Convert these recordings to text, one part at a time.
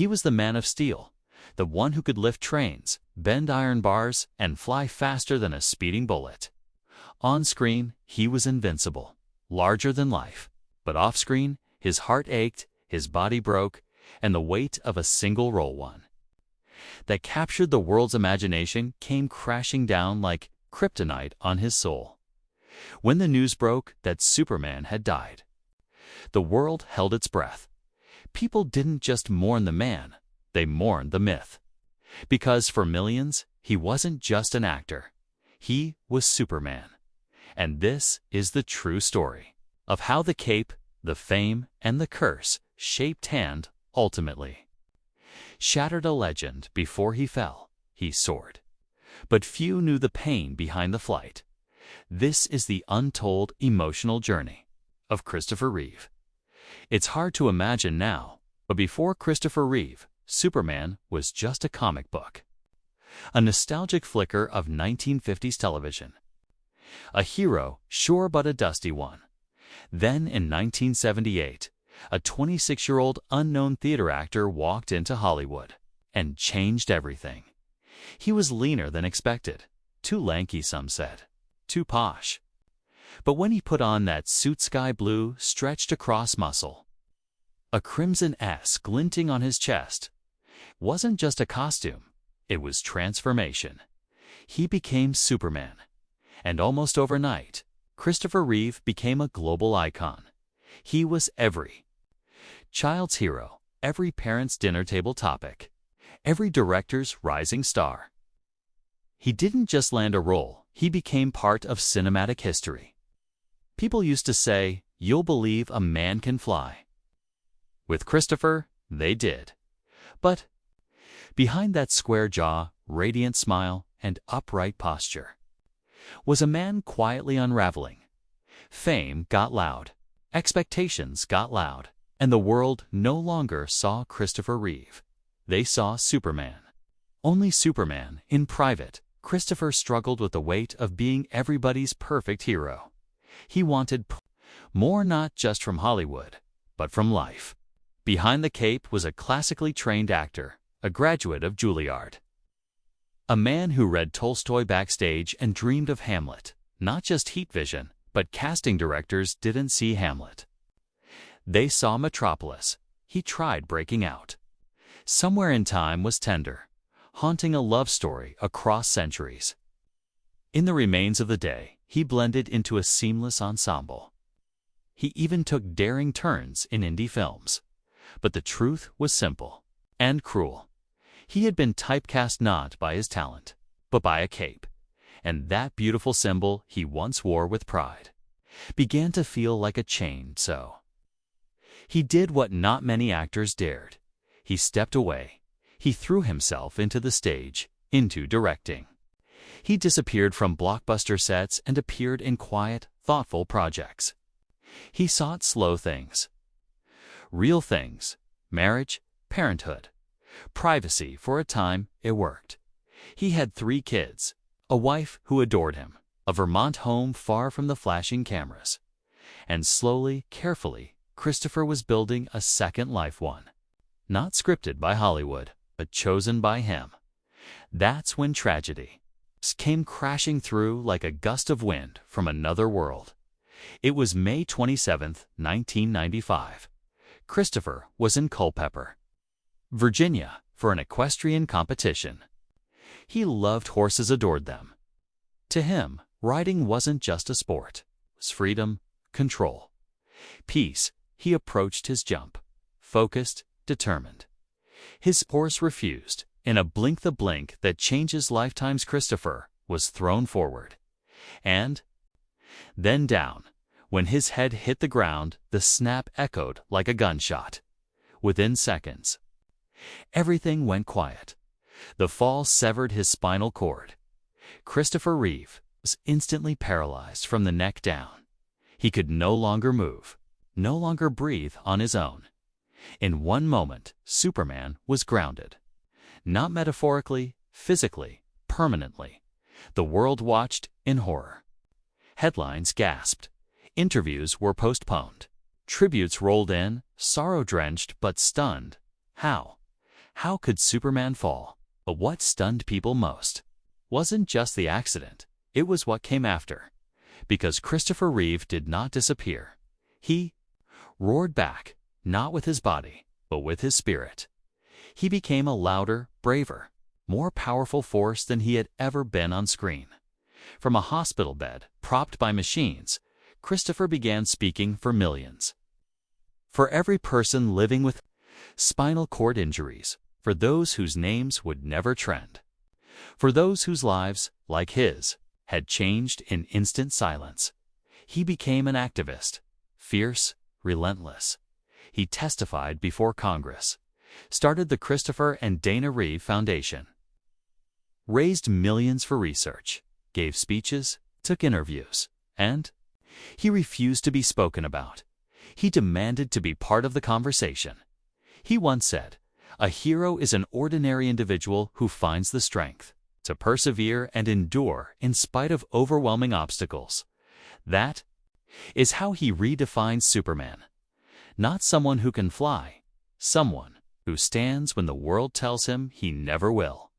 He was the man of steel, the one who could lift trains, bend iron bars, and fly faster than a speeding bullet. On screen, he was invincible, larger than life. But off-screen, his heart ached, his body broke, and the weight of a single role that captured the world's imagination came crashing down like kryptonite on his soul. When the news broke that Superman had died, the world held its breath. People didn't just mourn the man, they mourned the myth. Because for millions, he wasn't just an actor. He was Superman. And this is the true story of how the cape, the fame, and the curse shaped hand ultimately shattered a legend. Before he fell, he soared. But few knew the pain behind the flight. This is the untold emotional journey of Christopher Reeve. It's hard to imagine now, but before Christopher Reeve, Superman was just a comic book. A nostalgic flicker of 1950s television. A hero, sure, but a dusty one. Then in 1978, a 26-year-old unknown theater actor walked into Hollywood and changed everything. He was leaner than expected, too lanky some said, too posh. But when he put on that suit, sky blue stretched across muscle, a crimson S glinting on his chest, wasn't just a costume, it was transformation. He became Superman. And almost overnight, Christopher Reeve became a global icon. He was every child's hero, every parent's dinner table topic, every director's rising star. He didn't just land a role, he became part of cinematic history. People used to say, "You'll believe a man can fly." With Christopher, they did. But behind that square jaw, radiant smile, and upright posture was a man quietly unraveling. Fame got loud, expectations got loud, and the world no longer saw Christopher Reeve. They saw Superman. Only Superman. In private, Christopher struggled with the weight of being everybody's perfect hero. He wanted more, not just from Hollywood, but from life. Behind the cape was a classically trained actor, a graduate of Juilliard. A man who read Tolstoy backstage and dreamed of Hamlet. Not just heat vision, but casting directors didn't see Hamlet. They saw Metropolis. He tried breaking out. Somewhere in Time was tender, haunting a love story across centuries. In The Remains of the Day, he blended into a seamless ensemble. He even took daring turns in indie films. But the truth was simple and cruel. He had been typecast not by his talent, but by a cape. And that beautiful symbol he once wore with pride began to feel like a chain. So he did what not many actors dared. He stepped away. He threw himself into the stage, into directing. He disappeared from blockbuster sets and appeared in quiet, thoughtful projects. He sought slow things, real things, marriage, parenthood, privacy. For a time, it worked. He had 3 kids, a wife who adored him, a Vermont home far from the flashing cameras. And slowly, carefully, Christopher was building a second life, one not scripted by Hollywood, but chosen by him. That's when tragedy came crashing through like a gust of wind from another world. It was May 27, 1995. Christopher was in Culpeper, Virginia, for an equestrian competition. He loved horses, adored them. To him, riding wasn't just a sport. It was freedom, control, peace. He approached his jump, focused, determined. His horse refused. In a blink, the blink that changes lifetimes, Christopher was thrown forward. And then down. When his head hit the ground, the snap echoed like a gunshot. Within seconds, everything went quiet. The fall severed his spinal cord. Christopher Reeve was instantly paralyzed from the neck down. He could no longer move, no longer breathe on his own. In one moment, Superman was grounded. Not metaphorically, physically, permanently. The world watched in horror. Headlines gasped. Interviews were postponed. Tributes rolled in, sorrow-drenched but stunned. How? How could Superman fall? But what stunned people most wasn't just the accident, it was what came after. Because Christopher Reeve did not disappear. He roared back, not with his body, but with his spirit. He became a louder, braver, more powerful force than he had ever been on screen. From a hospital bed, propped by machines, Christopher began speaking for millions. For every person living with spinal cord injuries, for those whose names would never trend, for those whose lives, like his, had changed in instant silence. He became an activist, fierce, relentless. He testified before Congress, started the Christopher and Dana Reeve Foundation, raised millions for research, gave speeches, took interviews, and he refused to be spoken about. He demanded to be part of the conversation. He once said, "A hero is an ordinary individual who finds the strength to persevere and endure in spite of overwhelming obstacles." That is how he redefines Superman. Not someone who can fly, someone who stands when the world tells him he never will.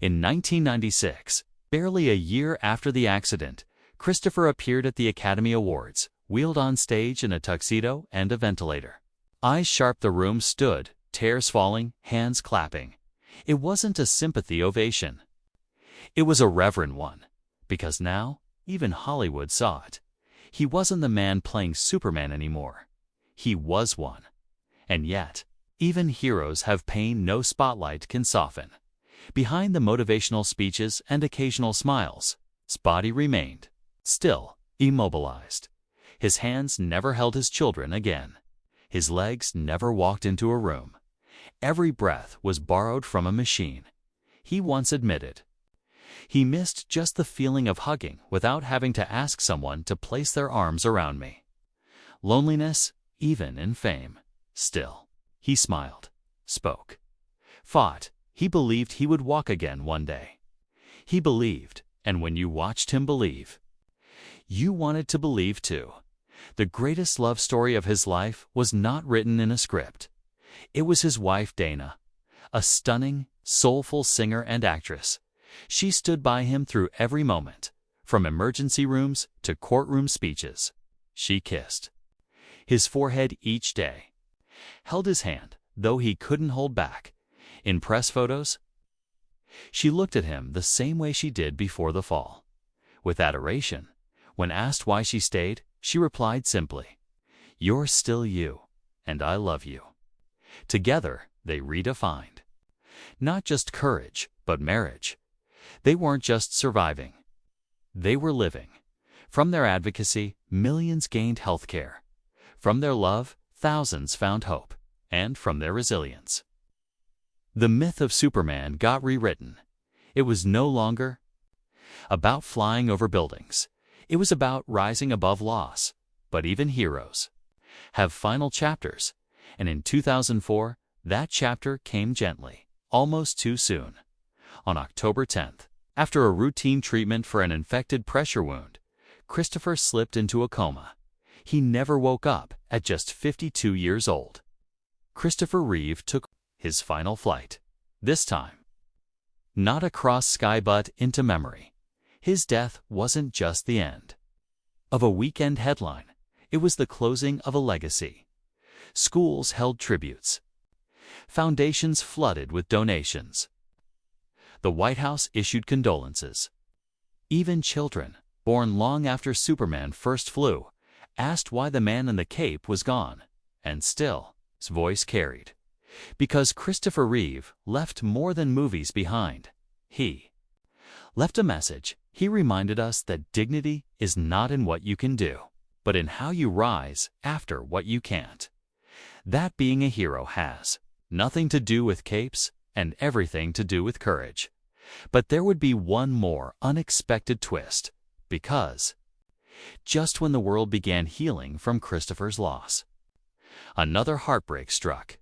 In 1996, barely a year after the accident, Christopher appeared at the Academy Awards, wheeled on stage in a tuxedo and a ventilator. Eyes sharp, the room stood, tears falling, hands clapping. It wasn't a sympathy ovation. It was a reverent one, because now even Hollywood saw it. He wasn't the man playing Superman anymore. He was one. And yet, even heroes have pain no spotlight can soften. Behind the motivational speeches and occasional smiles, his body remained, still, immobilized. His hands never held his children again. His legs never walked into a room. Every breath was borrowed from a machine. He once admitted, "He missed just the feeling of hugging without having to ask someone to place their arms around me." Loneliness, even in fame. Still, he smiled, spoke, fought. He believed he would walk again one day. He believed, and when you watched him believe, you wanted to believe too. The greatest love story of his life was not written in a script. It was his wife Dana, a stunning, soulful singer and actress. She stood by him through every moment, from emergency rooms to courtroom speeches. She kissed his forehead each day, held his hand, though he couldn't hold back. In press photos, she looked at him the same way she did before the fall, with adoration. When asked why she stayed, she replied simply, "You're still you, and I love you." Together, they redefined not just courage, but marriage. They weren't just surviving. They were living. From their advocacy, millions gained health care. From their love, thousands found hope. And from their resilience, the myth of Superman got rewritten. It was no longer about flying over buildings. It was about rising above loss. But even heroes have final chapters. And in 2004, that chapter came gently, almost too soon. On October 10th, after a routine treatment for an infected pressure wound, Christopher slipped into a coma. He never woke up at just 52 years old. Christopher Reeve took his final flight. This time, not across sky but into memory. His death wasn't just the end of a weekend headline. It was the closing of a legacy. Schools held tributes. Foundations flooded with donations. The White House issued condolences. Even children, born long after Superman first flew, asked why the man in the cape was gone. And still, his voice carried. Because Christopher Reeve left more than movies behind. He left a message. He reminded us that dignity is not in what you can do, but in how you rise after what you can't. That being a hero has nothing to do with capes and everything to do with courage. But there would be one more unexpected twist, because just when the world began healing from Christopher's loss, another heartbreak struck.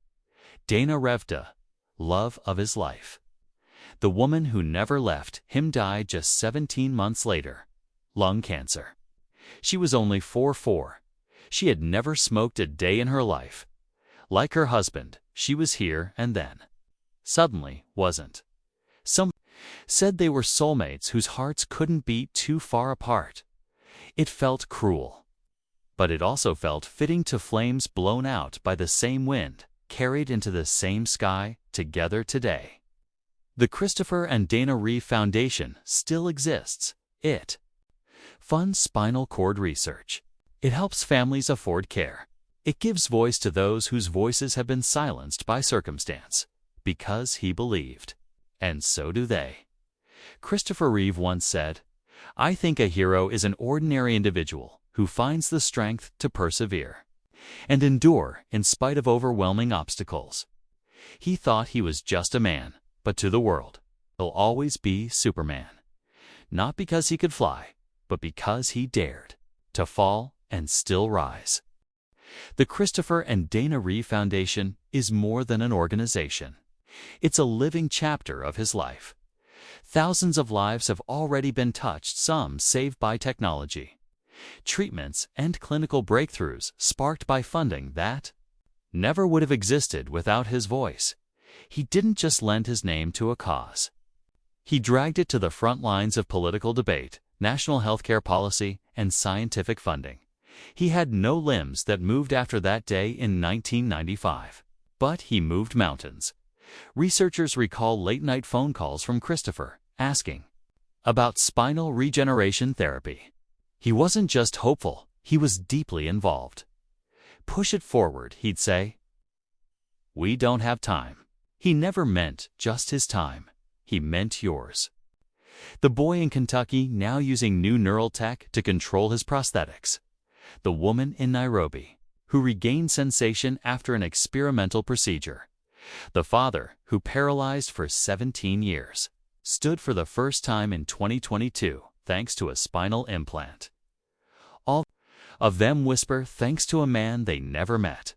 Dana Revda, love of his life. The woman who never left him died just 17 months later. Lung cancer. She was only 44. She had never smoked a day in her life. Like her husband, she was here and then. suddenly wasn't. Some said they were soulmates whose hearts couldn't beat too far apart. It felt cruel. But it also felt fitting to flames blown out by the same wind, carried into the same sky, together today. The Christopher and Dana Reeve Foundation still exists. It funds spinal cord research. It helps families afford care. It gives voice to those whose voices have been silenced by circumstance, because he believed. And so do they. Christopher Reeve once said, "I think a hero is an ordinary individual who finds the strength to persevere and endure in spite of overwhelming obstacles." He thought he was just a man, but to the world, he'll always be Superman. Not because he could fly, but because he dared to fall and still rise. The Christopher and Dana Reeve Foundation is more than an organization. It's a living chapter of his life. Thousands of lives have already been touched, some saved by technology, treatments, and clinical breakthroughs sparked by funding that never would have existed without his voice. He didn't just lend his name to a cause. He dragged it to the front lines of political debate, national healthcare policy, and scientific funding. He had no limbs that moved after that day in 1995. But he moved mountains. Researchers recall late-night phone calls from Christopher, asking about spinal regeneration therapy. He wasn't just hopeful, he was deeply involved. "Push it forward," he'd say. "We don't have time." He never meant just his time. He meant yours. The boy in Kentucky now using new neural tech to control his prosthetics. The woman in Nairobi who regained sensation after an experimental procedure. The father who, paralyzed for 17 years, stood for the first time in 2022 thanks to a spinal implant. All of them whisper thanks to a man they never met.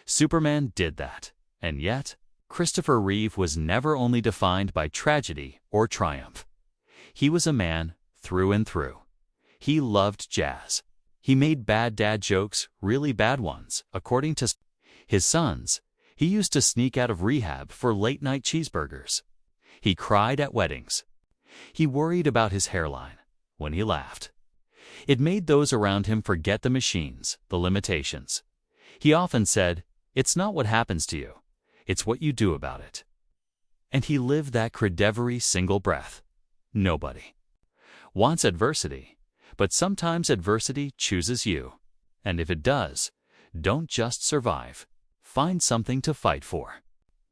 Superman did that, and yet Christopher Reeve was never only defined by tragedy or triumph. He was a man through and through. He loved jazz. He made bad dad jokes, really bad ones, according to his sons. He used to sneak out of rehab for late-night cheeseburgers. He cried at weddings. He worried about his hairline when he laughed. It made those around him forget the machines, the limitations. He often said, "It's not what happens to you, it's what you do about it." And he lived that creed every single breath. Nobody wants adversity, but sometimes adversity chooses you. And if it does, don't just survive. Find something to fight for.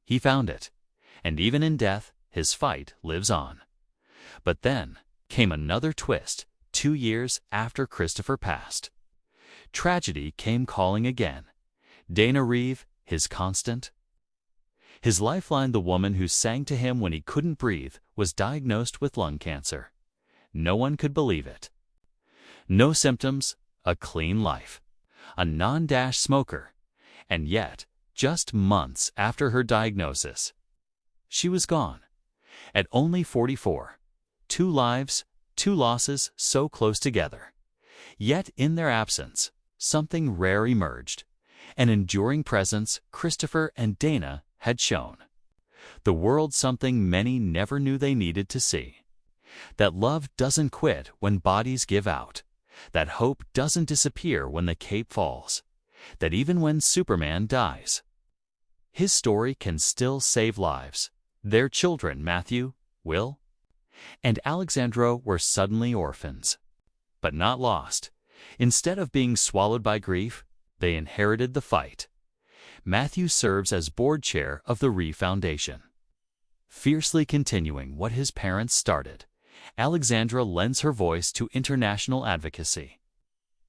He found it, and even in death, his fight lives on. But then came another twist 2 years after Christopher passed. Tragedy came calling again. Dana Reeve, his constant, his lifeline, the woman who sang to him when he couldn't breathe, was diagnosed with lung cancer. No one could believe it. No symptoms, a clean life, a non-smoker, and yet, just months after her diagnosis, she was gone. At only 44. 2 lives, 2 losses so close together. Yet in their absence, something rare emerged. An enduring presence Christopher and Dana had shown the world something many never knew they needed to see. That love doesn't quit when bodies give out. That hope doesn't disappear when the cape falls. That even when Superman dies, his story can still save lives. Their children, Matthew, Will, and Alexandra, were suddenly orphans, but not lost. Instead of being swallowed by grief, they inherited the fight. Matthew serves as board chair of the Reeve Foundation. Fiercely continuing what his parents started, Alexandra lends her voice to international advocacy.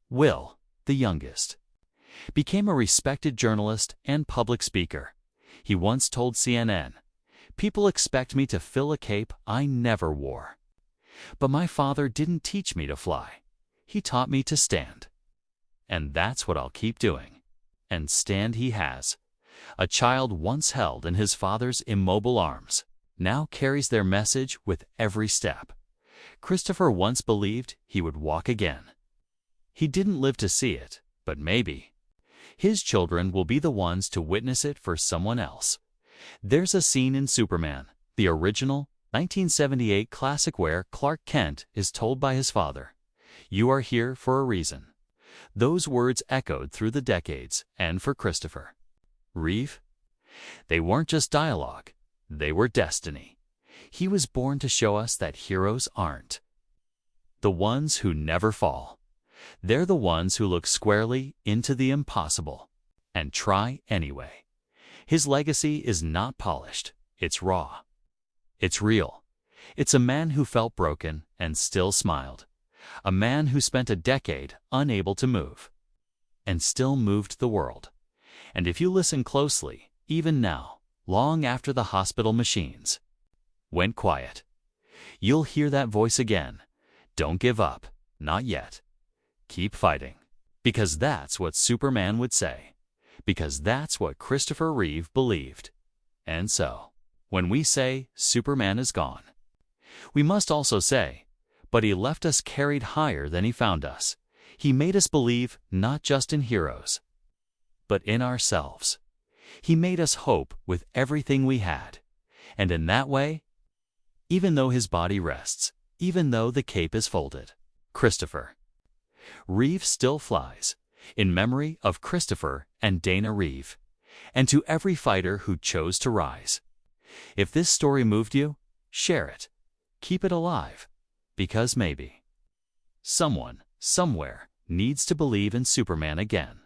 Will, the youngest, became a respected journalist and public speaker. He once told CNN, "People expect me to fill a cape I never wore. But my father didn't teach me to fly. He taught me to stand. And that's what I'll keep doing." And stand he has. A child once held in his father's immobile arms now carries their message with every step. Christopher once believed he would walk again. He didn't live to see it, but maybe his children will be the ones to witness it for someone else. There's a scene in Superman, the original 1978 classic, where Clark Kent is told by his father, "You are here for a reason." Those words echoed through the decades, and for Christopher Reeve, they weren't just dialogue, they were destiny. He was born to show us that heroes aren't the ones who never fall. They're the ones who look squarely into the impossible and try anyway. His legacy is not polished, it's raw. It's real. It's a man who felt broken and still smiled. A man who spent a decade unable to move and still moved the world. And if you listen closely, even now, long after the hospital machines went quiet, you'll hear that voice again. Don't give up, not yet. Keep fighting. Because that's what Superman would say. Because that's what Christopher Reeve believed. And so, when we say Superman is gone, we must also say, but he left us carried higher than he found us. He made us believe not just in heroes, but in ourselves. He made us hope with everything we had. And in that way, even though his body rests, even though the cape is folded, Christopher Reeve still flies, in memory of Christopher and Dana Reeve, and to every fighter who chose to rise. If this story moved you, share it. Keep it alive, because maybe someone, somewhere, needs to believe in Superman again.